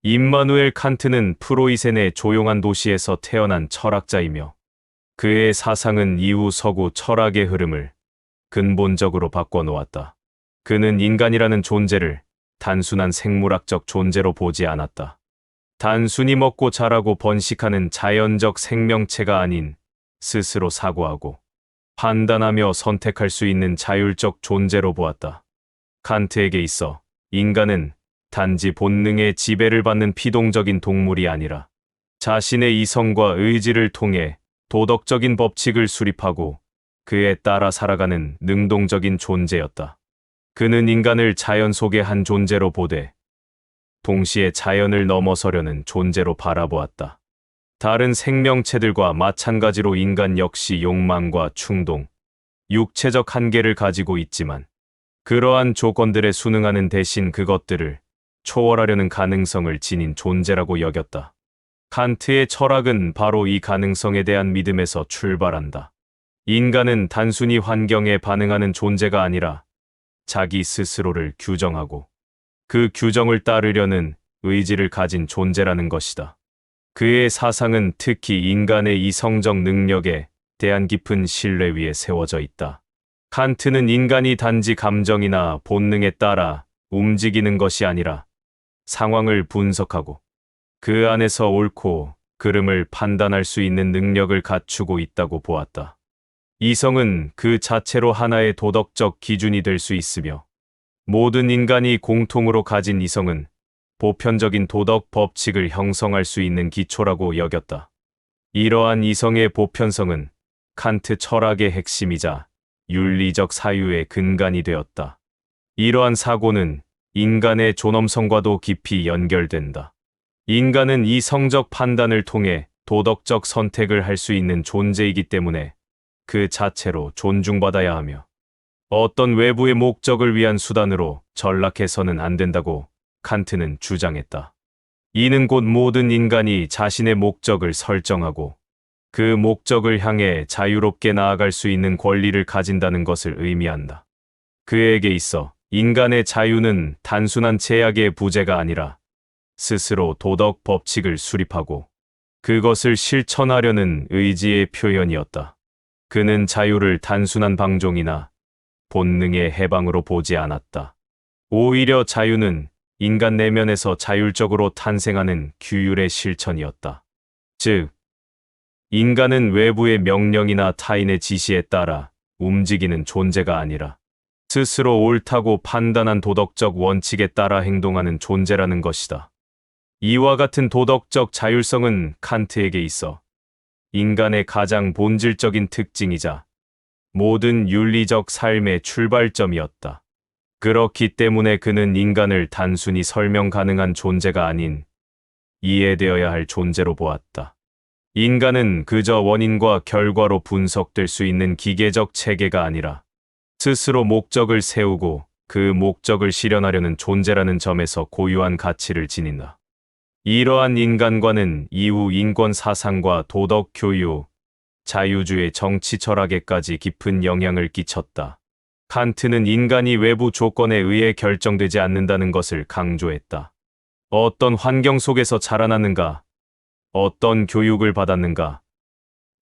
임마누엘 칸트는 프로이센의 조용한 도시에서 태어난 철학자이며 그의 사상은 이후 서구 철학의 흐름을 근본적으로 바꿔놓았다. 그는 인간이라는 존재를 단순한 생물학적 존재로 보지 않았다. 단순히 먹고 자라고 번식하는 자연적 생명체가 아닌 스스로 사고하고 판단하며 선택할 수 있는 자율적 존재로 보았다. 칸트에게 있어 인간은 단지 본능의 지배를 받는 피동적인 동물이 아니라 자신의 이성과 의지를 통해 도덕적인 법칙을 수립하고 그에 따라 살아가는 능동적인 존재였다. 그는 인간을 자연 속의 한 존재로 보되 동시에 자연을 넘어서려는 존재로 바라보았다. 다른 생명체들과 마찬가지로 인간 역시 욕망과 충동, 육체적 한계를 가지고 있지만 그러한 조건들에 순응하는 대신 그것들을 초월하려는 가능성을 지닌 존재라고 여겼다. 칸트의 철학은 바로 이 가능성에 대한 믿음에서 출발한다. 인간은 단순히 환경에 반응하는 존재가 아니라 자기 스스로를 규정하고 그 규정을 따르려는 의지를 가진 존재라는 것이다. 그의 사상은 특히 인간의 이성적 능력에 대한 깊은 신뢰 위에 세워져 있다. 칸트는 인간이 단지 감정이나 본능에 따라 움직이는 것이 아니라 상황을 분석하고 그 안에서 옳고 그름을 판단할 수 있는 능력을 갖추고 있다고 보았다. 이성은 그 자체로 하나의 도덕적 기준이 될 수 있으며 모든 인간이 공통으로 가진 이성은 보편적인 도덕 법칙을 형성할 수 있는 기초라고 여겼다. 이러한 이성의 보편성은 칸트 철학의 핵심이자 윤리적 사유의 근간이 되었다. 이러한 사고는 인간의 존엄성과도 깊이 연결된다. 인간은 이성적 판단을 통해 도덕적 선택을 할 수 있는 존재이기 때문에 그 자체로 존중받아야 하며 어떤 외부의 목적을 위한 수단으로 전락해서는 안 된다고 칸트는 주장했다. 이는 곧 모든 인간이 자신의 목적을 설정하고 그 목적을 향해 자유롭게 나아갈 수 있는 권리를 가진다는 것을 의미한다. 그에게 있어 인간의 자유는 단순한 제약의 부재가 아니라 스스로 도덕 법칙을 수립하고 그것을 실천하려는 의지의 표현이었다. 그는 자유를 단순한 방종이나 본능의 해방으로 보지 않았다. 오히려 자유는 인간 내면에서 자율적으로 탄생하는 규율의 실천이었다. 즉, 인간은 외부의 명령이나 타인의 지시에 따라 움직이는 존재가 아니라 스스로 옳다고 판단한 도덕적 원칙에 따라 행동하는 존재라는 것이다. 이와 같은 도덕적 자율성은 칸트에게 있어 인간의 가장 본질적인 특징이자 모든 윤리적 삶의 출발점이었다. 그렇기 때문에 그는 인간을 단순히 설명 가능한 존재가 아닌 이해되어야 할 존재로 보았다. 인간은 그저 원인과 결과로 분석될 수 있는 기계적 체계가 아니라 스스로 목적을 세우고 그 목적을 실현하려는 존재라는 점에서 고유한 가치를 지닌다. 이러한 인간관은 이후 인권 사상과 도덕 교육, 자유주의 정치 철학에까지 깊은 영향을 끼쳤다. 칸트는 인간이 외부 조건에 의해 결정되지 않는다는 것을 강조했다. 어떤 환경 속에서 자라났는가, 어떤 교육을 받았는가,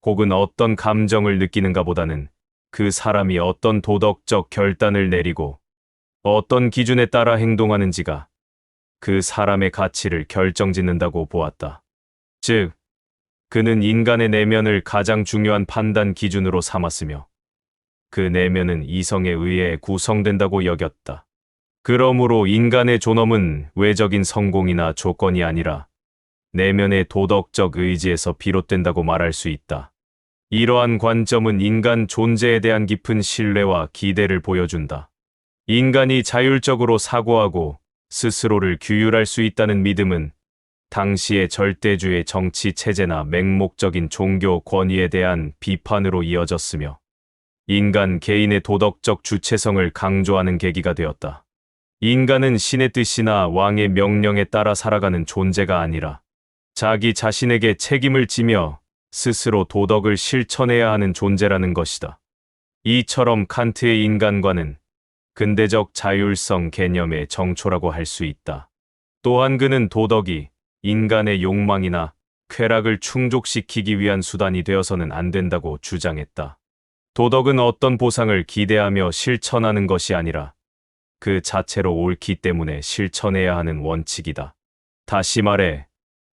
혹은 어떤 감정을 느끼는가보다는 그 사람이 어떤 도덕적 결단을 내리고 어떤 기준에 따라 행동하는지가 그 사람의 가치를 결정짓는다고 보았다. 즉, 그는 인간의 내면을 가장 중요한 판단 기준으로 삼았으며 그 내면은 이성에 의해 구성된다고 여겼다. 그러므로 인간의 존엄은 외적인 성공이나 조건이 아니라 내면의 도덕적 의지에서 비롯된다고 말할 수 있다. 이러한 관점은 인간 존재에 대한 깊은 신뢰와 기대를 보여준다. 인간이 자율적으로 사고하고 스스로를 규율할 수 있다는 믿음은 당시의 절대주의 정치 체제나 맹목적인 종교 권위에 대한 비판으로 이어졌으며 인간 개인의 도덕적 주체성을 강조하는 계기가 되었다. 인간은 신의 뜻이나 왕의 명령에 따라 살아가는 존재가 아니라 자기 자신에게 책임을 지며 스스로 도덕을 실천해야 하는 존재라는 것이다. 이처럼 칸트의 인간관은 근대적 자율성 개념의 정초라고 할 수 있다. 또한 그는 도덕이 인간의 욕망이나 쾌락을 충족시키기 위한 수단이 되어서는 안 된다고 주장했다. 도덕은 어떤 보상을 기대하며 실천하는 것이 아니라 그 자체로 옳기 때문에 실천해야 하는 원칙이다. 다시 말해,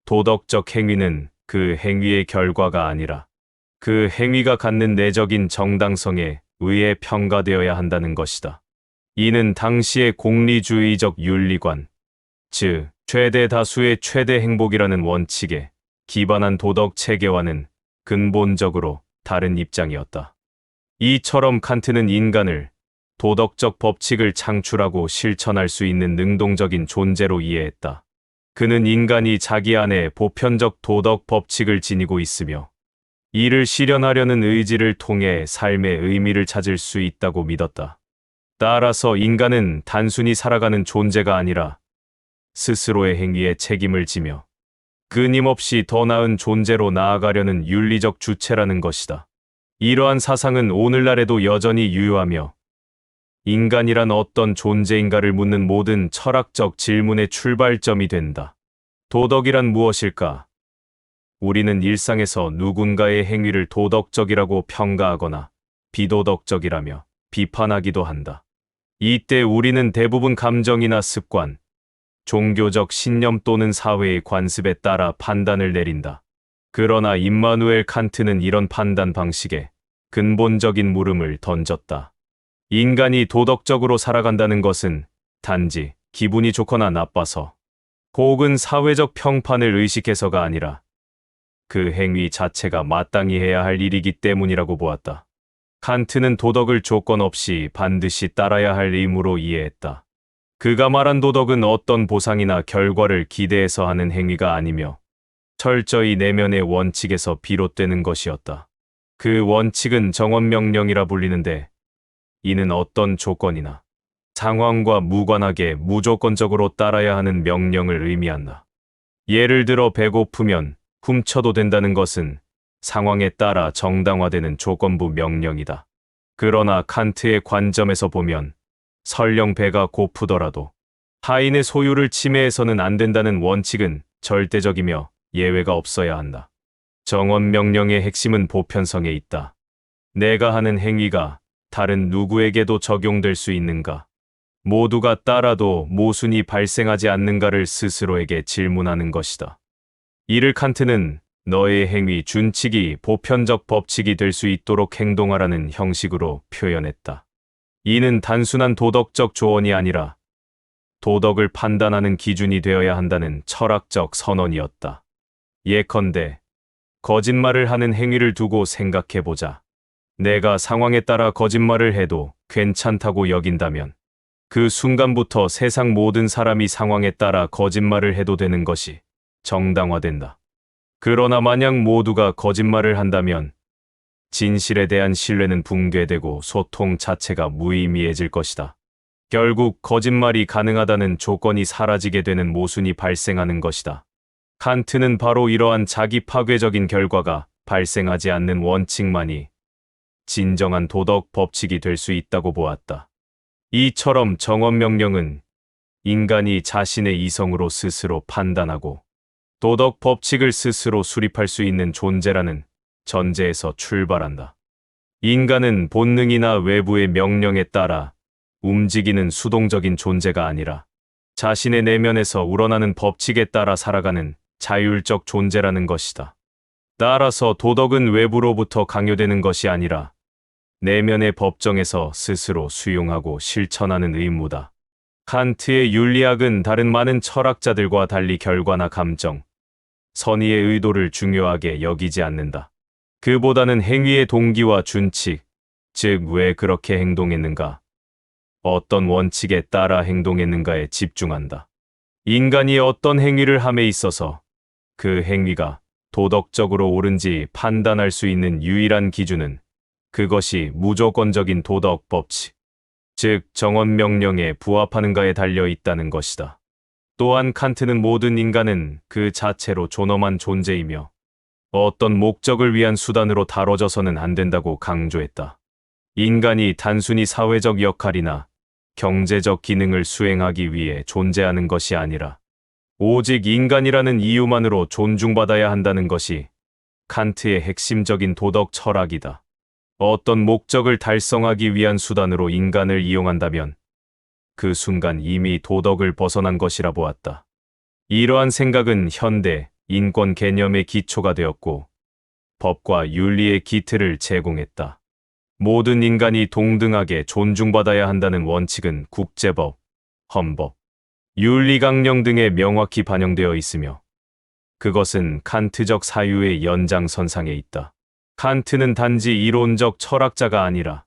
도덕적 행위는 그 행위의 결과가 아니라 그 행위가 갖는 내적인 정당성에 의해 평가되어야 한다는 것이다. 이는 당시의 공리주의적 윤리관, 즉 최대 다수의 최대 행복이라는 원칙에 기반한 도덕 체계와는 근본적으로 다른 입장이었다. 이처럼 칸트는 인간을 도덕적 법칙을 창출하고 실천할 수 있는 능동적인 존재로 이해했다. 그는 인간이 자기 안에 보편적 도덕 법칙을 지니고 있으며 이를 실현하려는 의지를 통해 삶의 의미를 찾을 수 있다고 믿었다. 따라서 인간은 단순히 살아가는 존재가 아니라 스스로의 행위에 책임을 지며 끊임없이 더 나은 존재로 나아가려는 윤리적 주체라는 것이다. 이러한 사상은 오늘날에도 여전히 유효하며 인간이란 어떤 존재인가를 묻는 모든 철학적 질문의 출발점이 된다. 도덕이란 무엇일까? 우리는 일상에서 누군가의 행위를 도덕적이라고 평가하거나 비도덕적이라며 비판하기도 한다. 이때 우리는 대부분 감정이나 습관, 종교적 신념 또는 사회의 관습에 따라 판단을 내린다. 그러나 임마누엘 칸트는 이런 판단 방식에 근본적인 물음을 던졌다. 인간이 도덕적으로 살아간다는 것은 단지 기분이 좋거나 나빠서 혹은 사회적 평판을 의식해서가 아니라 그 행위 자체가 마땅히 해야 할 일이기 때문이라고 보았다. 칸트는 도덕을 조건 없이 반드시 따라야 할 의무로 이해했다. 그가 말한 도덕은 어떤 보상이나 결과를 기대해서 하는 행위가 아니며 철저히 내면의 원칙에서 비롯되는 것이었다. 그 원칙은 정언명령이라 불리는데 이는 어떤 조건이나 상황과 무관하게 무조건적으로 따라야 하는 명령을 의미한다. 예를 들어 배고프면 훔쳐도 된다는 것은 상황에 따라 정당화되는 조건부 명령이다. 그러나 칸트의 관점에서 보면 설령 배가 고프더라도 타인의 소유를 침해해서는 안 된다는 원칙은 절대적이며 예외가 없어야 한다. 정언명령의 핵심은 보편성에 있다. 내가 하는 행위가 다른 누구에게도 적용될 수 있는가? 모두가 따라도 모순이 발생하지 않는가를 스스로에게 질문하는 것이다. 이를 칸트는 너의 행위 준칙이 보편적 법칙이 될 수 있도록 행동하라는 형식으로 표현했다. 이는 단순한 도덕적 조언이 아니라 도덕을 판단하는 기준이 되어야 한다는 철학적 선언이었다. 예컨대 거짓말을 하는 행위를 두고 생각해보자. 내가 상황에 따라 거짓말을 해도 괜찮다고 여긴다면 그 순간부터 세상 모든 사람이 상황에 따라 거짓말을 해도 되는 것이 정당화된다. 그러나 만약 모두가 거짓말을 한다면 진실에 대한 신뢰는 붕괴되고 소통 자체가 무의미해질 것이다. 결국 거짓말이 가능하다는 조건이 사라지게 되는 모순이 발생하는 것이다. 칸트는 바로 이러한 자기 파괴적인 결과가 발생하지 않는 원칙만이 진정한 도덕 법칙이 될 수 있다고 보았다. 이처럼 정언명령은 인간이 자신의 이성으로 스스로 판단하고 도덕 법칙을 스스로 수립할 수 있는 존재라는 전제에서 출발한다. 인간은 본능이나 외부의 명령에 따라 움직이는 수동적인 존재가 아니라 자신의 내면에서 우러나는 법칙에 따라 살아가는 자율적 존재라는 것이다. 따라서 도덕은 외부로부터 강요되는 것이 아니라 내면의 법정에서 스스로 수용하고 실천하는 의무다. 칸트의 윤리학은 다른 많은 철학자들과 달리 결과나 감정, 선의의 의도를 중요하게 여기지 않는다. 그보다는 행위의 동기와 준칙, 즉 왜 그렇게 행동했는가, 어떤 원칙에 따라 행동했는가에 집중한다. 인간이 어떤 행위를 함에 있어서 그 행위가 도덕적으로 옳은지 판단할 수 있는 유일한 기준은 그것이 무조건적인 도덕 법칙, 즉 정언명령에 부합하는가에 달려 있다는 것이다. 또한 칸트는 모든 인간은 그 자체로 존엄한 존재이며 어떤 목적을 위한 수단으로 다뤄져서는 안 된다고 강조했다. 인간이 단순히 사회적 역할이나 경제적 기능을 수행하기 위해 존재하는 것이 아니라 오직 인간이라는 이유만으로 존중받아야 한다는 것이 칸트의 핵심적인 도덕 철학이다. 어떤 목적을 달성하기 위한 수단으로 인간을 이용한다면 그 순간 이미 도덕을 벗어난 것이라 보았다. 이러한 생각은 현대 인권 개념의 기초가 되었고 법과 윤리의 기틀을 제공했다. 모든 인간이 동등하게 존중받아야 한다는 원칙은 국제법, 헌법, 윤리강령 등에 명확히 반영되어 있으며 그것은 칸트적 사유의 연장선상에 있다. 칸트는 단지 이론적 철학자가 아니라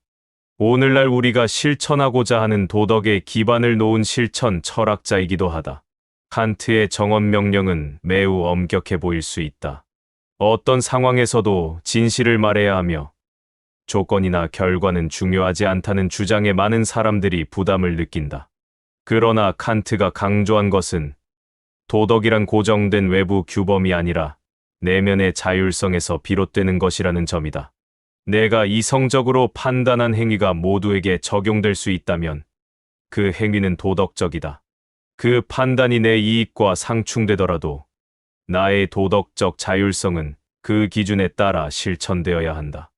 오늘날 우리가 실천하고자 하는 도덕의 기반을 놓은 실천 철학자이기도 하다. 칸트의 정언명령은 매우 엄격해 보일 수 있다. 어떤 상황에서도 진실을 말해야 하며 조건이나 결과는 중요하지 않다는 주장에 많은 사람들이 부담을 느낀다. 그러나 칸트가 강조한 것은 도덕이란 고정된 외부 규범이 아니라 내면의 자율성에서 비롯되는 것이라는 점이다. 내가 이성적으로 판단한 행위가 모두에게 적용될 수 있다면 그 행위는 도덕적이다. 그 판단이 내 이익과 상충되더라도 나의 도덕적 자율성은 그 기준에 따라 실천되어야 한다.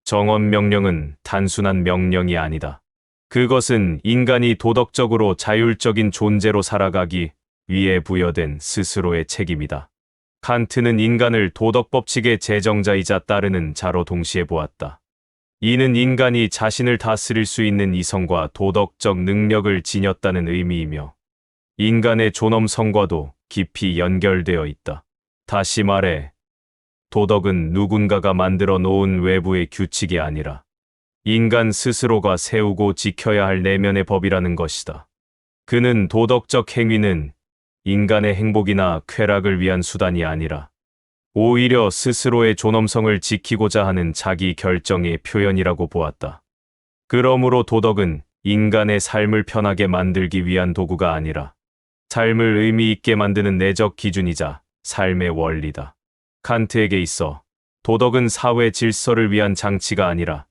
정언명령은 단순한 명령이 아니다. 그것은 인간이 도덕적으로 자율적인 존재로 살아가기 위해 부여된 스스로의 책임이다. 칸트는 인간을 도덕법칙의 제정자이자 따르는 자로 동시에 보았다. 이는 인간이 자신을 다스릴 수 있는 이성과 도덕적 능력을 지녔다는 의미이며 인간의 존엄성과도 깊이 연결되어 있다. 다시 말해, 도덕은 누군가가 만들어 놓은 외부의 규칙이 아니라 인간 스스로가 세우고 지켜야 할 내면의 법이라는 것이다. 그는 도덕적 행위는 인간의 행복이나 쾌락을 위한 수단이 아니라 오히려 스스로의 존엄성을 지키고자 하는 자기 결정의 표현이라고 보았다. 그러므로 도덕은 인간의 삶을 편하게 만들기 위한 도구가 아니라 삶을 의미 있게 만드는 내적 기준이자 삶의 원리다. 칸트에게 있어 도덕은 사회 질서를 위한 장치가 아니라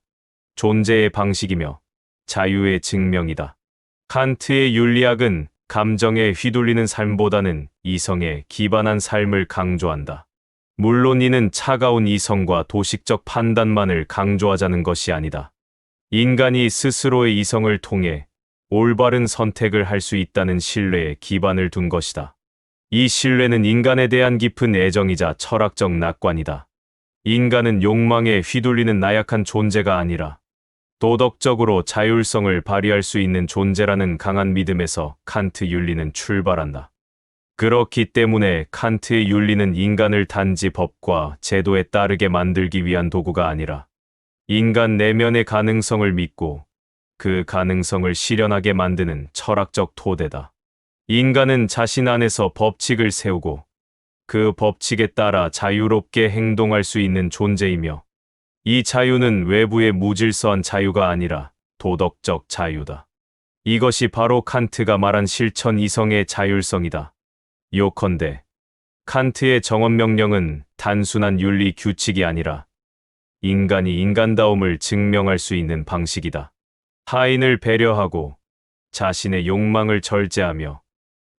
존재의 방식이며 자유의 증명이다. 칸트의 윤리학은 감정에 휘둘리는 삶보다는 이성에 기반한 삶을 강조한다. 물론 이는 차가운 이성과 도식적 판단만을 강조하자는 것이 아니다. 인간이 스스로의 이성을 통해 올바른 선택을 할 수 있다는 신뢰에 기반을 둔 것이다. 이 신뢰는 인간에 대한 깊은 애정이자 철학적 낙관이다. 인간은 욕망에 휘둘리는 나약한 존재가 아니라 도덕적으로 자율성을 발휘할 수 있는 존재라는 강한 믿음에서 칸트 윤리는 출발한다. 그렇기 때문에 칸트의 윤리는 인간을 단지 법과 제도에 따르게 만들기 위한 도구가 아니라 인간 내면의 가능성을 믿고 그 가능성을 실현하게 만드는 철학적 토대다. 인간은 자신 안에서 법칙을 세우고 그 법칙에 따라 자유롭게 행동할 수 있는 존재이며 이 자유는 외부의 무질서한 자유가 아니라 도덕적 자유다. 이것이 바로 칸트가 말한 실천 이성의 자율성이다. 요컨대 칸트의 정언명령은 단순한 윤리 규칙이 아니라 인간이 인간다움을 증명할 수 있는 방식이다. 타인을 배려하고 자신의 욕망을 절제하며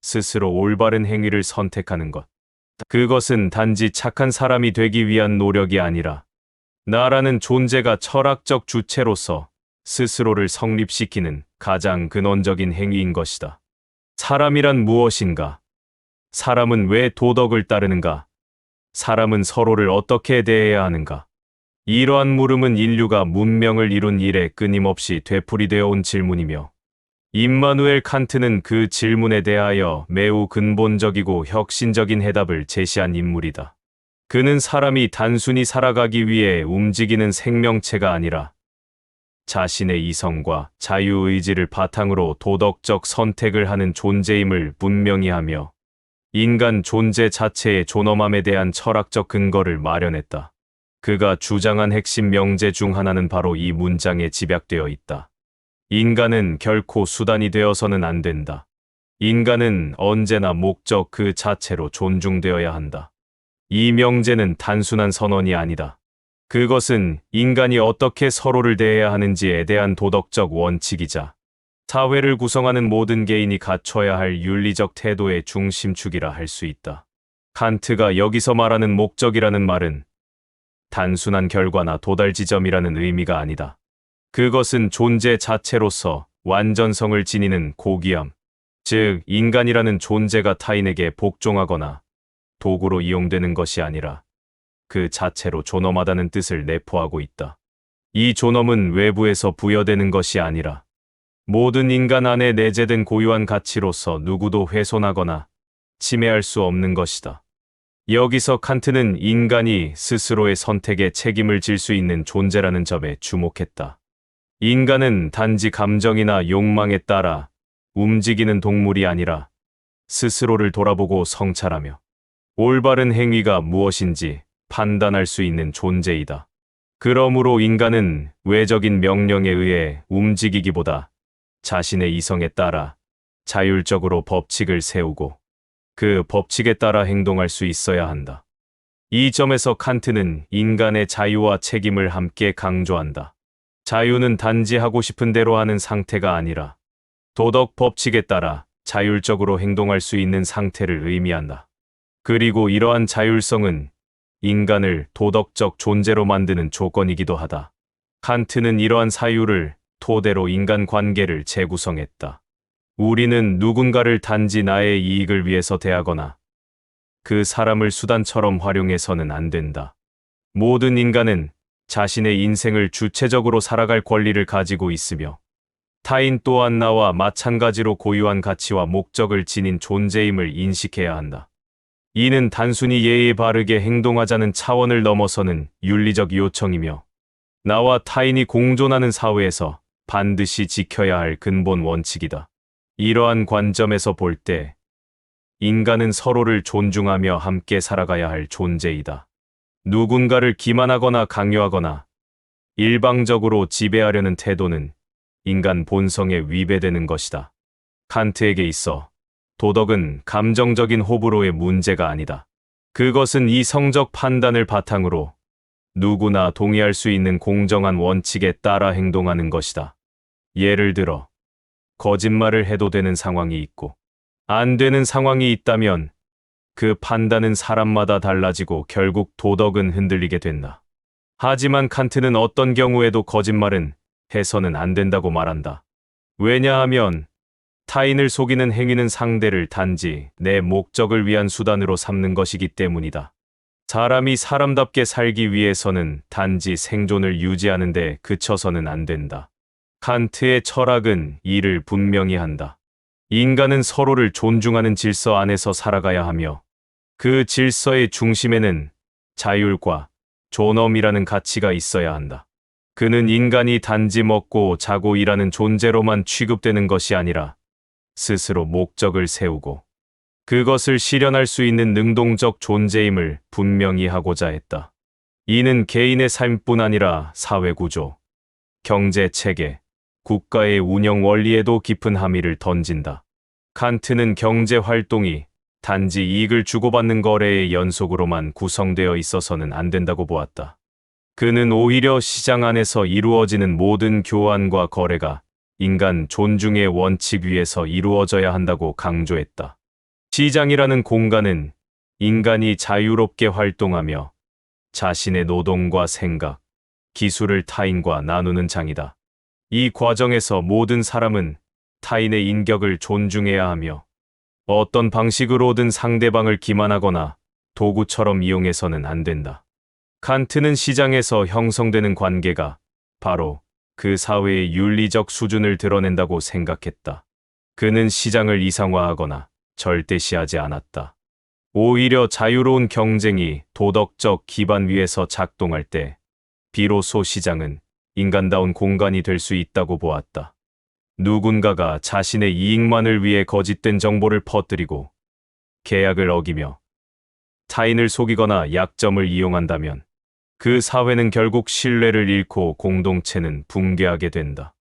스스로 올바른 행위를 선택하는 것. 그것은 단지 착한 사람이 되기 위한 노력이 아니라 나라는 존재가 철학적 주체로서 스스로를 성립시키는 가장 근원적인 행위인 것이다. 사람이란 무엇인가? 사람은 왜 도덕을 따르는가? 사람은 서로를 어떻게 대해야 하는가? 이러한 물음은 인류가 문명을 이룬 이래 끊임없이 되풀이되어 온 질문이며 임마누엘 칸트는 그 질문에 대하여 매우 근본적이고 혁신적인 해답을 제시한 인물이다. 그는 사람이 단순히 살아가기 위해 움직이는 생명체가 아니라 자신의 이성과 자유의지를 바탕으로 도덕적 선택을 하는 존재임을 분명히 하며 인간 존재 자체의 존엄함에 대한 철학적 근거를 마련했다. 그가 주장한 핵심 명제 중 하나는 바로 이 문장에 집약되어 있다. 인간은 결코 수단이 되어서는 안 된다. 인간은 언제나 목적 그 자체로 존중되어야 한다. 이 명제는 단순한 선언이 아니다. 그것은 인간이 어떻게 서로를 대해야 하는지에 대한 도덕적 원칙이자 사회를 구성하는 모든 개인이 갖춰야 할 윤리적 태도의 중심축이라 할 수 있다. 칸트가 여기서 말하는 목적이라는 말은 단순한 결과나 도달 지점이라는 의미가 아니다. 그것은 존재 자체로서 완전성을 지니는 고귀함, 즉 인간이라는 존재가 타인에게 복종하거나 도구로 이용되는 것이 아니라 그 자체로 존엄하다는 뜻을 내포하고 있다. 이 존엄은 외부에서 부여되는 것이 아니라 모든 인간 안에 내재된 고유한 가치로서 누구도 훼손하거나 침해할 수 없는 것이다. 여기서 칸트는 인간이 스스로의 선택에 책임을 질 수 있는 존재라는 점에 주목했다. 인간은 단지 감정이나 욕망에 따라 움직이는 동물이 아니라 스스로를 돌아보고 성찰하며 올바른 행위가 무엇인지 판단할 수 있는 존재이다. 그러므로 인간은 외적인 명령에 의해 움직이기보다 자신의 이성에 따라 자율적으로 법칙을 세우고 그 법칙에 따라 행동할 수 있어야 한다. 이 점에서 칸트는 인간의 자유와 책임을 함께 강조한다. 자유는 단지 하고 싶은 대로 하는 상태가 아니라 도덕 법칙에 따라 자율적으로 행동할 수 있는 상태를 의미한다. 그리고 이러한 자율성은 인간을 도덕적 존재로 만드는 조건이기도 하다. 칸트는 이러한 사유를 토대로 인간 관계를 재구성했다. 우리는 누군가를 단지 나의 이익을 위해서 대하거나 그 사람을 수단처럼 활용해서는 안 된다. 모든 인간은 자신의 인생을 주체적으로 살아갈 권리를 가지고 있으며 타인 또한 나와 마찬가지로 고유한 가치와 목적을 지닌 존재임을 인식해야 한다. 이는 단순히 예의 바르게 행동하자는 차원을 넘어서는 윤리적 요청이며 나와 타인이 공존하는 사회에서 반드시 지켜야 할 근본 원칙이다. 이러한 관점에서 볼 때 인간은 서로를 존중하며 함께 살아가야 할 존재이다. 누군가를 기만하거나 강요하거나 일방적으로 지배하려는 태도는 인간 본성에 위배되는 것이다. 칸트에게 있어 도덕은 감정적인 호불호의 문제가 아니다. 그것은 이성적 판단을 바탕으로 누구나 동의할 수 있는 공정한 원칙에 따라 행동하는 것이다. 예를 들어 거짓말을 해도 되는 상황이 있고 안 되는 상황이 있다면 그 판단은 사람마다 달라지고 결국 도덕은 흔들리게 된다. 하지만 칸트는 어떤 경우에도 거짓말은 해서는 안 된다고 말한다. 왜냐하면 타인을 속이는 행위는 상대를 단지 내 목적을 위한 수단으로 삼는 것이기 때문이다. 사람이 사람답게 살기 위해서는 단지 생존을 유지하는 데 그쳐서는 안 된다. 칸트의 철학은 이를 분명히 한다. 인간은 서로를 존중하는 질서 안에서 살아가야 하며 그 질서의 중심에는 자율과 존엄이라는 가치가 있어야 한다. 그는 인간이 단지 먹고 자고 일하는 존재로만 취급되는 것이 아니라 스스로 목적을 세우고 그것을 실현할 수 있는 능동적 존재임을 분명히 하고자 했다. 이는 개인의 삶뿐 아니라 사회구조, 경제체계, 국가의 운영 원리에도 깊은 함의를 던진다. 칸트는 경제활동이 단지 이익을 주고받는 거래의 연속으로만 구성되어 있어서는 안 된다고 보았다. 그는 오히려 시장 안에서 이루어지는 모든 교환과 거래가 인간 존중의 원칙 위에서 이루어져야 한다고 강조했다. 시장이라는 공간은 인간이 자유롭게 활동하며 자신의 노동과 생각, 기술을 타인과 나누는 장이다. 이 과정에서 모든 사람은 타인의 인격을 존중해야 하며 어떤 방식으로든 상대방을 기만하거나 도구처럼 이용해서는 안 된다. 칸트는 시장에서 형성되는 관계가 바로 그 사회의 윤리적 수준을 드러낸다고 생각했다. 그는 시장을 이상화하거나 절대시하지 않았다. 오히려 자유로운 경쟁이 도덕적 기반 위에서 작동할 때 비로소 시장은 인간다운 공간이 될 수 있다고 보았다. 누군가가 자신의 이익만을 위해 거짓된 정보를 퍼뜨리고 계약을 어기며 타인을 속이거나 약점을 이용한다면 그 사회는 결국 신뢰를 잃고 공동체는 붕괴하게 된다.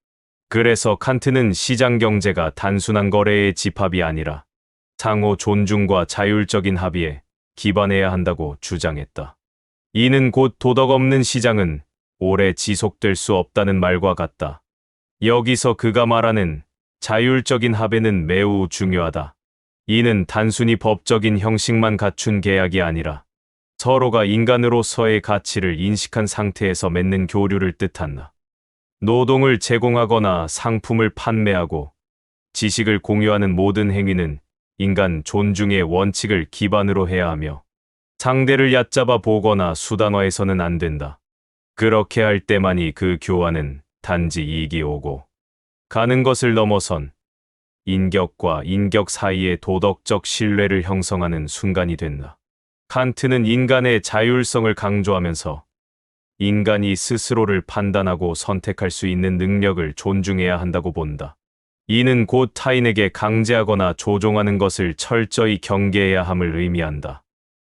그래서 칸트는 시장 경제가 단순한 거래의 집합이 아니라 상호 존중과 자율적인 합의에 기반해야 한다고 주장했다. 이는 곧 도덕 없는 시장은 오래 지속될 수 없다는 말과 같다. 여기서 그가 말하는 자율적인 합의는 매우 중요하다. 이는 단순히 법적인 형식만 갖춘 계약이 아니라 서로가 인간으로서의 가치를 인식한 상태에서 맺는 교류를 뜻한다. 노동을 제공하거나 상품을 판매하고 지식을 공유하는 모든 행위는 인간 존중의 원칙을 기반으로 해야 하며 상대를 얕잡아 보거나 수단화해서는 안 된다. 그렇게 할 때만이 그 교환은 단지 이익이 오고 가는 것을 넘어선 인격과 인격 사이의 도덕적 신뢰를 형성하는 순간이 된다. 칸트는 인간의 자율성을 강조하면서 인간이 스스로를 판단하고 선택할 수 있는 능력을 존중해야 한다고 본다. 이는 곧 타인에게 강제하거나 조종하는 것을 철저히 경계해야 함을 의미한다.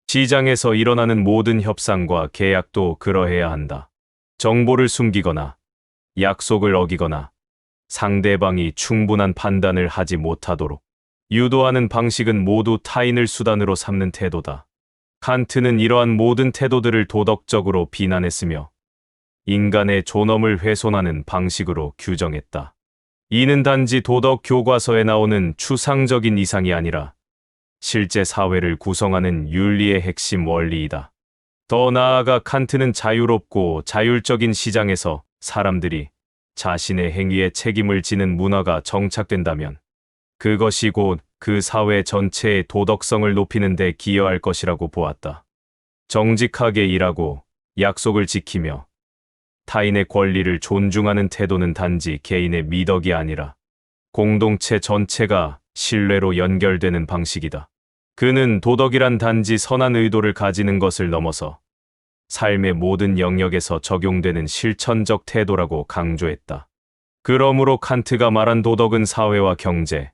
시장에서 일어나는 모든 협상과 계약도 그러해야 한다. 정보를 숨기거나 약속을 어기거나 상대방이 충분한 판단을 하지 못하도록 유도하는 방식은 모두 타인을 수단으로 삼는 태도다. 칸트는 이러한 모든 태도들을 도덕적으로 비난했으며 인간의 존엄을 훼손하는 방식으로 규정했다. 이는 단지 도덕 교과서에 나오는 추상적인 이상이 아니라 실제 사회를 구성하는 윤리의 핵심 원리이다. 더 나아가 칸트는 자유롭고 자율적인 시장에서 사람들이 자신의 행위에 책임을 지는 문화가 정착된다면 그것이 곧 그 사회 전체의 도덕성을 높이는 데 기여할 것이라고 보았다. 정직하게 일하고 약속을 지키며 타인의 권리를 존중하는 태도는 단지 개인의 미덕이 아니라 공동체 전체가 신뢰로 연결되는 방식이다. 그는 도덕이란 단지 선한 의도를 가지는 것을 넘어서 삶의 모든 영역에서 적용되는 실천적 태도라고 강조했다. 그러므로 칸트가 말한 도덕은 사회와 경제,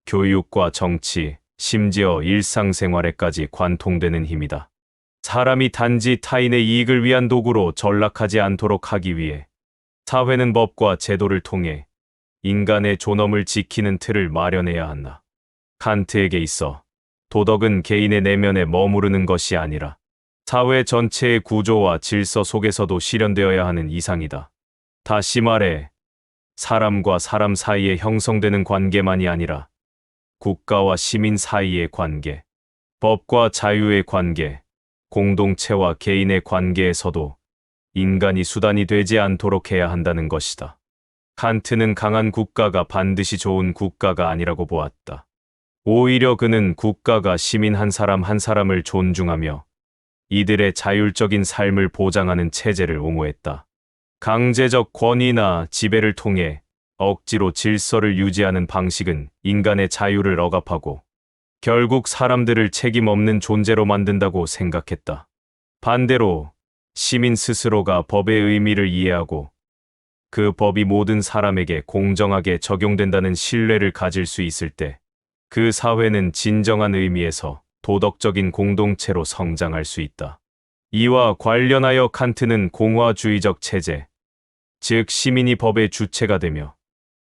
교육과 정치, 심지어 일상생활에까지 관통되는 힘이다. 사람이 단지 타인의 이익을 위한 도구로 전락하지 않도록 하기 위해 사회는 법과 제도를 통해 인간의 존엄을 지키는 틀을 마련해야 한다. 칸트에게 있어 도덕은 개인의 내면에 머무르는 것이 아니라 사회 전체의 구조와 질서 속에서도 실현되어야 하는 이상이다. 다시 말해, 사람과 사람 사이에 형성되는 관계만이 아니라 국가와 시민 사이의 관계, 법과 자유의 관계, 공동체와 개인의 관계에서도 인간이 수단이 되지 않도록 해야 한다는 것이다. 칸트는 강한 국가가 반드시 좋은 국가가 아니라고 보았다. 오히려 그는 국가가 시민 한 사람 한 사람을 존중하며 이들의 자율적인 삶을 보장하는 체제를 옹호했다. 강제적 권위나 지배를 통해 억지로 질서를 유지하는 방식은 인간의 자유를 억압하고 결국 사람들을 책임 없는 존재로 만든다고 생각했다. 반대로 시민 스스로가 법의 의미를 이해하고 그 법이 모든 사람에게 공정하게 적용된다는 신뢰를 가질 수 있을 때 그 사회는 진정한 의미에서 도덕적인 공동체로 성장할 수 있다. 이와 관련하여 칸트는 공화주의적 체제, 즉 시민이 법의 주체가 되며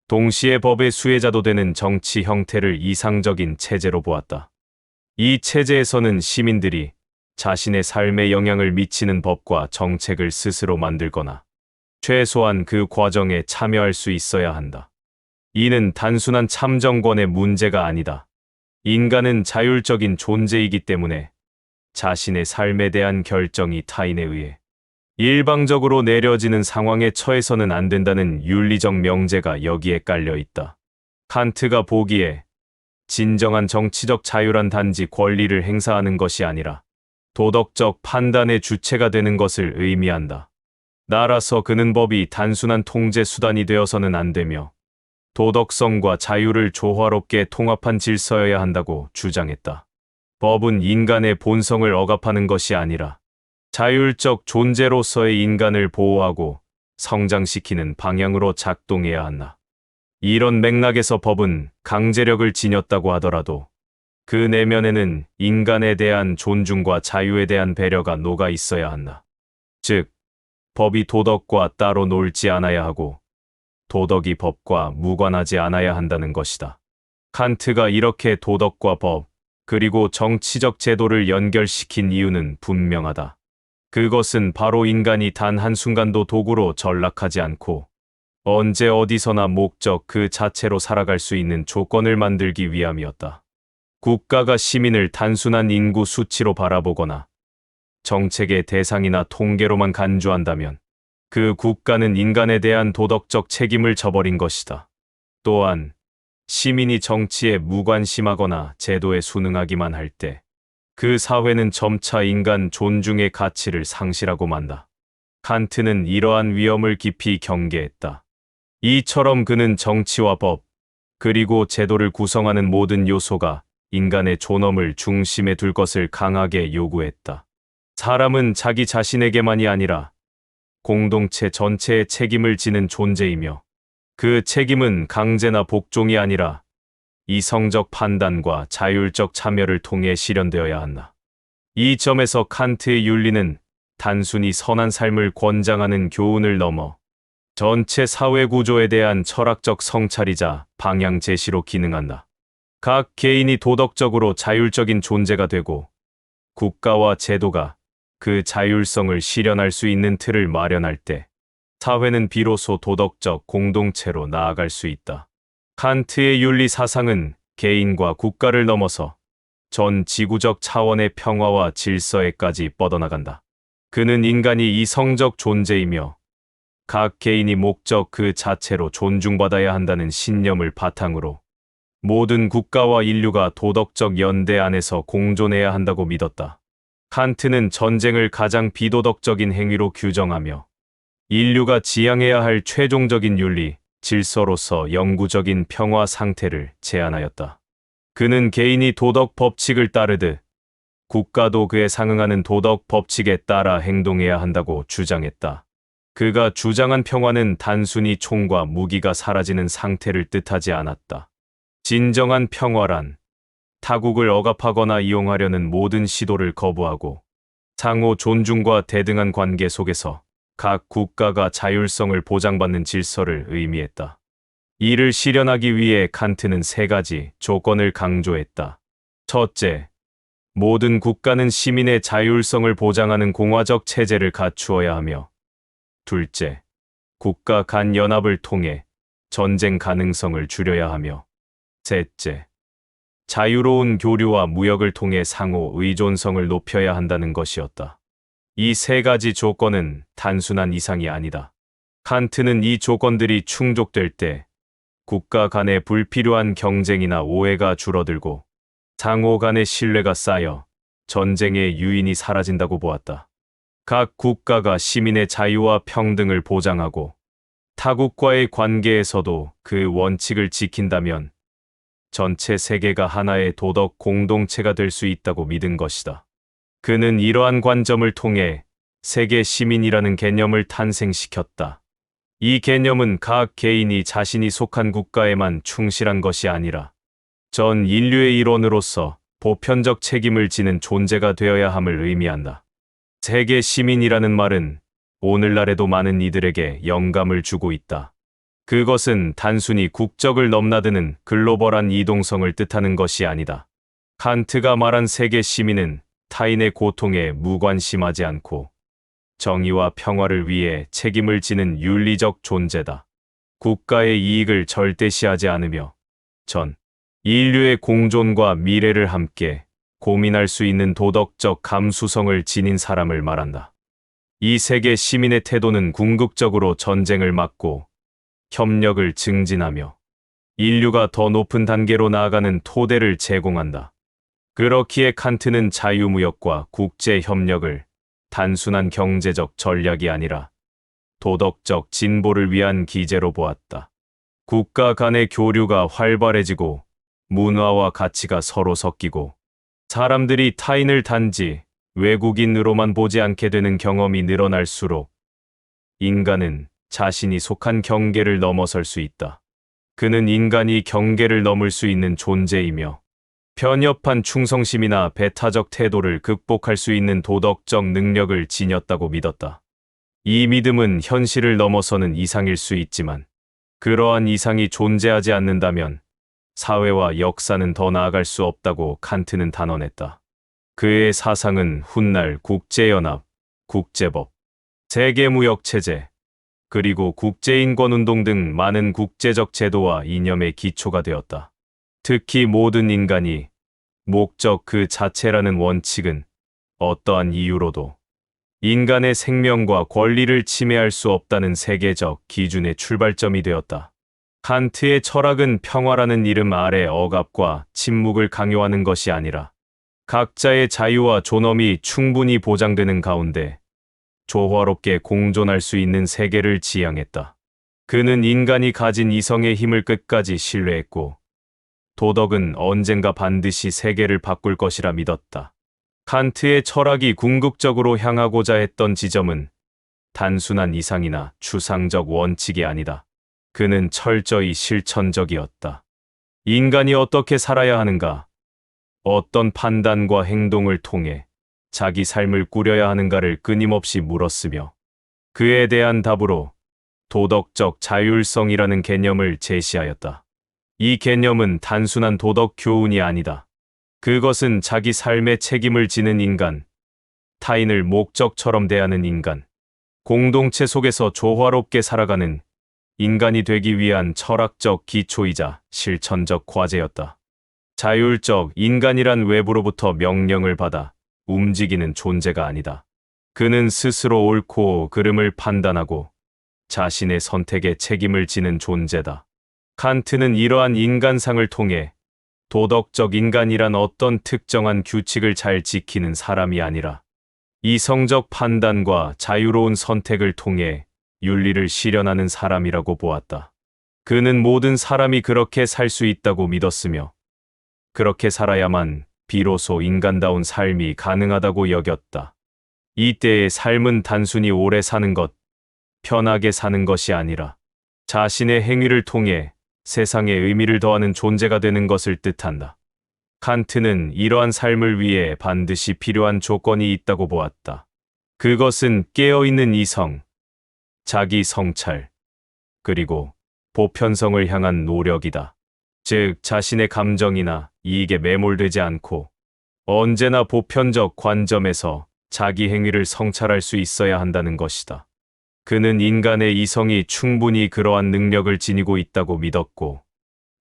동시에 법의 수혜자도 되는 정치 형태를 이상적인 체제로 보았다. 이 체제에서는 시민들이 자신의 삶에 영향을 미치는 법과 정책을 스스로 만들거나 최소한 그 과정에 참여할 수 있어야 한다. 이는 단순한 참정권의 문제가 아니다. 인간은 자율적인 존재이기 때문에 자신의 삶에 대한 결정이 타인에 의해 일방적으로 내려지는 상황에 처해서는 안 된다는 윤리적 명제가 여기에 깔려 있다. 칸트가 보기에 진정한 정치적 자유란 단지 권리를 행사하는 것이 아니라 도덕적 판단의 주체가 되는 것을 의미한다. 따라서 그는 법이 단순한 통제 수단이 되어서는 안 되며 도덕성과 자유를 조화롭게 통합한 질서여야 한다고 주장했다. 법은 인간의 본성을 억압하는 것이 아니라 자율적 존재로서의 인간을 보호하고 성장시키는 방향으로 작동해야 한다. 이런 맥락에서 법은 강제력을 지녔다고 하더라도 그 내면에는 인간에 대한 존중과 자유에 대한 배려가 녹아 있어야 한다. 즉, 법이 도덕과 따로 놀지 않아야 하고 도덕이 법과 무관하지 않아야 한다는 것이다. 칸트가 이렇게 도덕과 법, 그리고 정치적 제도를 연결시킨 이유는 분명하다. 그것은 바로 인간이 단 한순간도 도구로 전락하지 않고 언제 어디서나 목적 그 자체로 살아갈 수 있는 조건을 만들기 위함이었다. 국가가 시민을 단순한 인구 수치로 바라보거나 정책의 대상이나 통계로만 간주한다면 그 국가는 인간에 대한 도덕적 책임을 저버린 것이다. 또한 시민이 정치에 무관심하거나 제도에 순응하기만 할 때 그 사회는 점차 인간 존중의 가치를 상실하고 만다. 칸트는 이러한 위험을 깊이 경계했다. 이처럼 그는 정치와 법, 그리고 제도를 구성하는 모든 요소가 인간의 존엄을 중심에 둘 것을 강하게 요구했다. 사람은 자기 자신에게만이 아니라 공동체 전체의 책임을 지는 존재이며 그 책임은 강제나 복종이 아니라 이성적 판단과 자율적 참여를 통해 실현되어야 한다. 이 점에서 칸트의 윤리는 단순히 선한 삶을 권장하는 교훈을 넘어 전체 사회 구조에 대한 철학적 성찰이자 방향 제시로 기능한다. 각 개인이 도덕적으로 자율적인 존재가 되고 국가와 제도가 그 자율성을 실현할 수 있는 틀을 마련할 때 사회는 비로소 도덕적 공동체로 나아갈 수 있다. 칸트의 윤리 사상은 개인과 국가를 넘어서 전 지구적 차원의 평화와 질서에까지 뻗어나간다. 그는 인간이 이성적 존재이며 각 개인이 목적 그 자체로 존중받아야 한다는 신념을 바탕으로 모든 국가와 인류가 도덕적 연대 안에서 공존해야 한다고 믿었다. 칸트는 전쟁을 가장 비도덕적인 행위로 규정하며 인류가 지향해야 할 최종적인 윤리, 질서로서 영구적인 평화 상태를 제안하였다. 그는 개인이 도덕 법칙을 따르듯 국가도 그에 상응하는 도덕 법칙에 따라 행동해야 한다고 주장했다. 그가 주장한 평화는 단순히 총과 무기가 사라지는 상태를 뜻하지 않았다. 진정한 평화란 타국을 억압하거나 이용하려는 모든 시도를 거부하고 상호 존중과 대등한 관계 속에서 각 국가가 자율성을 보장받는 질서를 의미했다. 이를 실현하기 위해 칸트는 세 가지 조건을 강조했다. 첫째, 모든 국가는 시민의 자율성을 보장하는 공화적 체제를 갖추어야 하며, 둘째, 국가 간 연합을 통해 전쟁 가능성을 줄여야 하며, 셋째, 자유로운 교류와 무역을 통해 상호 의존성을 높여야 한다는 것이었다. 이 세 가지 조건은 단순한 이상이 아니다. 칸트는 이 조건들이 충족될 때 국가 간의 불필요한 경쟁이나 오해가 줄어들고 상호 간의 신뢰가 쌓여 전쟁의 유인이 사라진다고 보았다. 각 국가가 시민의 자유와 평등을 보장하고 타국과의 관계에서도 그 원칙을 지킨다면 전체 세계가 하나의 도덕 공동체가 될 수 있다고 믿은 것이다. 그는 이러한 관점을 통해 세계 시민이라는 개념을 탄생시켰다. 이 개념은 각 개인이 자신이 속한 국가에만 충실한 것이 아니라 전 인류의 일원으로서 보편적 책임을 지는 존재가 되어야 함을 의미한다. 세계 시민이라는 말은 오늘날에도 많은 이들에게 영감을 주고 있다. 그것은 단순히 국적을 넘나드는 글로벌한 이동성을 뜻하는 것이 아니다. 칸트가 말한 세계 시민은 타인의 고통에 무관심하지 않고 정의와 평화를 위해 책임을 지는 윤리적 존재다. 국가의 이익을 절대시하지 않으며 전 인류의 공존과 미래를 함께 고민할 수 있는 도덕적 감수성을 지닌 사람을 말한다. 이 세계 시민의 태도는 궁극적으로 전쟁을 막고 협력을 증진하며 인류가 더 높은 단계로 나아가는 토대를 제공한다. 그렇기에 칸트는 자유무역과 국제협력을 단순한 경제적 전략이 아니라 도덕적 진보를 위한 기제로 보았다. 국가 간의 교류가 활발해지고 문화와 가치가 서로 섞이고 사람들이 타인을 단지 외국인으로만 보지 않게 되는 경험이 늘어날수록 인간은 자신이 속한 경계를 넘어설 수 있다. 그는 인간이 경계를 넘을 수 있는 존재이며 편협한 충성심이나 배타적 태도를 극복할 수 있는 도덕적 능력을 지녔다고 믿었다. 이 믿음은 현실을 넘어서는 이상일 수 있지만 그러한 이상이 존재하지 않는다면 사회와 역사는 더 나아갈 수 없다고 칸트는 단언했다. 그의 사상은 훗날 국제연합, 국제법, 세계무역체제, 그리고 국제인권운동 등 많은 국제적 제도와 이념의 기초가 되었다. 특히 모든 인간이 목적 그 자체라는 원칙은 어떠한 이유로도 인간의 생명과 권리를 침해할 수 없다는 세계적 기준의 출발점이 되었다. 칸트의 철학은 평화라는 이름 아래 억압과 침묵을 강요하는 것이 아니라 각자의 자유와 존엄이 충분히 보장되는 가운데 조화롭게 공존할 수 있는 세계를 지향했다. 그는 인간이 가진 이성의 힘을 끝까지 신뢰했고 도덕은 언젠가 반드시 세계를 바꿀 것이라 믿었다. 칸트의 철학이 궁극적으로 향하고자 했던 지점은 단순한 이상이나 추상적 원칙이 아니다. 그는 철저히 실천적이었다. 인간이 어떻게 살아야 하는가, 어떤 판단과 행동을 통해 자기 삶을 꾸려야 하는가를 끊임없이 물었으며 그에 대한 답으로 도덕적 자율성이라는 개념을 제시하였다. 이 개념은 단순한 도덕 교훈이 아니다. 그것은 자기 삶의 책임을 지는 인간, 타인을 목적처럼 대하는 인간, 공동체 속에서 조화롭게 살아가는 인간이 되기 위한 철학적 기초이자 실천적 과제였다. 자율적 인간이란 외부로부터 명령을 받아 움직이는 존재가 아니다. 그는 스스로 옳고 그름을 판단하고 자신의 선택에 책임을 지는 존재다. 칸트는 이러한 인간상을 통해 도덕적 인간이란 어떤 특정한 규칙을 잘 지키는 사람이 아니라 이성적 판단과 자유로운 선택을 통해 윤리를 실현하는 사람이라고 보았다. 그는 모든 사람이 그렇게 살 수 있다고 믿었으며 그렇게 살아야만 비로소 인간다운 삶이 가능하다고 여겼다. 이때의 삶은 단순히 오래 사는 것, 편하게 사는 것이 아니라 자신의 행위를 통해 세상에 의미를 더하는 존재가 되는 것을 뜻한다. 칸트는 이러한 삶을 위해 반드시 필요한 조건이 있다고 보았다. 그것은 깨어있는 이성, 자기 성찰, 그리고 보편성을 향한 노력이다. 즉, 자신의 감정이나 이익에 매몰되지 않고 언제나 보편적 관점에서 자기 행위를 성찰할 수 있어야 한다는 것이다. 그는 인간의 이성이 충분히 그러한 능력을 지니고 있다고 믿었고,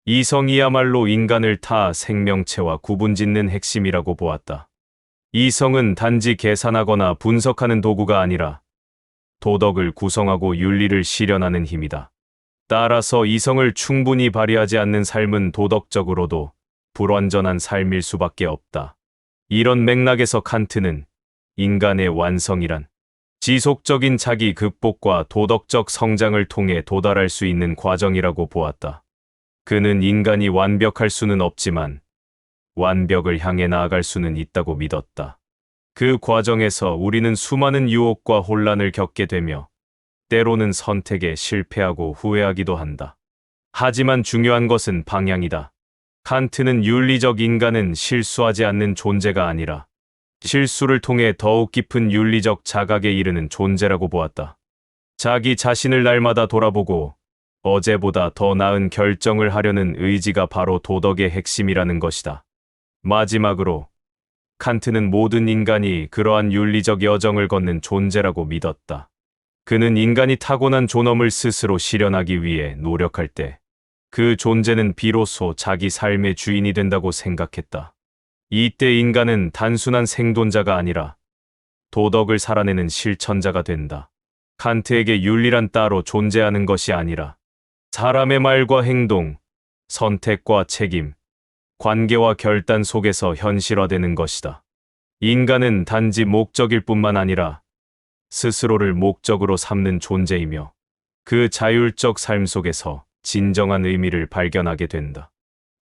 이성이야말로 인간을 타 생명체와 구분짓는 핵심이라고 보았다. 이성은 단지 계산하거나 분석하는 도구가 아니라 도덕을 구성하고 윤리를 실현하는 힘이다. 따라서 이성을 충분히 발휘하지 않는 삶은 도덕적으로도 불완전한 삶일 수밖에 없다. 이런 맥락에서 칸트는 인간의 완성이란 지속적인 자기 극복과 도덕적 성장을 통해 도달할 수 있는 과정이라고 보았다. 그는 인간이 완벽할 수는 없지만 완벽을 향해 나아갈 수는 있다고 믿었다. 그 과정에서 우리는 수많은 유혹과 혼란을 겪게 되며 때로는 선택에 실패하고 후회하기도 한다. 하지만 중요한 것은 방향이다. 칸트는 윤리적 인간은 실수하지 않는 존재가 아니라 실수를 통해 더욱 깊은 윤리적 자각에 이르는 존재라고 보았다. 자기 자신을 날마다 돌아보고 어제보다 더 나은 결정을 하려는 의지가 바로 도덕의 핵심이라는 것이다. 마지막으로 칸트는 모든 인간이 그러한 윤리적 여정을 걷는 존재라고 믿었다. 그는 인간이 타고난 존엄을 스스로 실현하기 위해 노력할 때 그 존재는 비로소 자기 삶의 주인이 된다고 생각했다. 이때 인간은 단순한 생존자가 아니라 도덕을 살아내는 실천자가 된다. 칸트에게 윤리란 따로 존재하는 것이 아니라 사람의 말과 행동, 선택과 책임, 관계와 결단 속에서 현실화되는 것이다. 인간은 단지 목적일 뿐만 아니라 스스로를 목적으로 삼는 존재이며 그 자율적 삶 속에서 진정한 의미를 발견하게 된다.